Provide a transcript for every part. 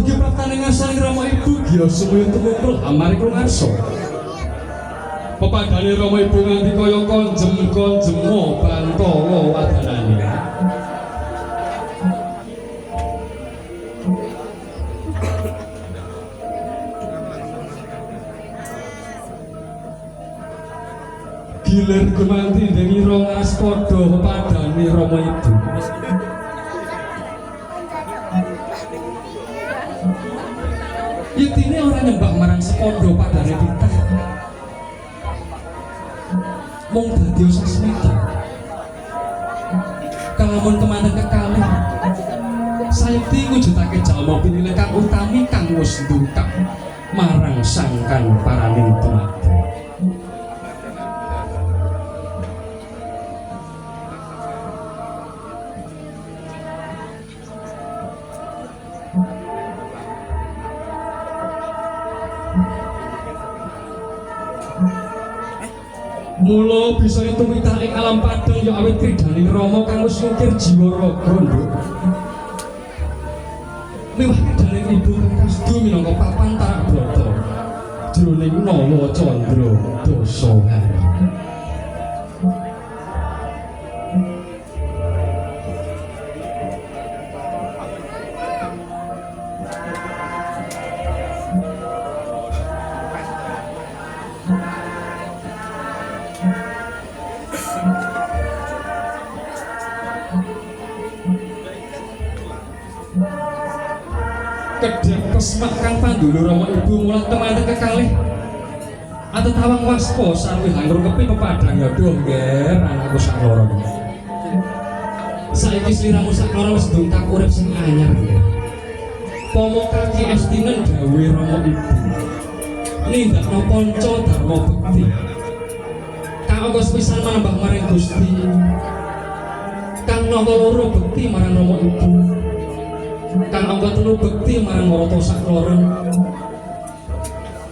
dugi praptane ngasari Rama Ibu ya supaya tumungkul amari ngarsa. Pepadane Rama Ibu nganti kaya konjem-konjemo Bantala wadanane. Gilir gemanti dengi rongas padha pepadane Rama Ibu. Yitine ora nyembah marang sepondo padane titah. Mung dadi sasmita. Kalamun temaneng kekalih sayekti ngujudake jalma pinilih kang utami kang wis ndungkap marang sangkan paraning tumati. Mula bisa tumitah ing alam padang ya awit kridaning Rama kang wis ngukir jiwa raga nduk. Liwah kridaning ibu kasdu minangka papan tarak brata jroning Nawa Candra Dasahara. Kedhek kesmak kang pandulu Rama Ibu mulat temanten kekalih atetawang waspa sarwi hangrungkepi pepadang ya doh nggih anakku sakloro. Saiki sliramu sakloro wis ndungkap urip sing anyar nggih. Pomo kaki estinen gawe Rama Ibu nindakno panca dharma bekti kang angka sepisan manembah maring Gusti kang nampa loro bekti marang Rama Ibu kang angka telu bekti marang marata sakloro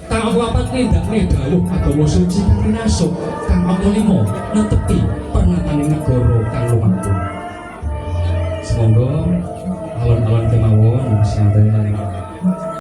kang angka papat nindakne dawuh agama suci kang winasuk kang angka 5 netepi pernatane negara kang lumampah. Semoga alon-alon kemawon santai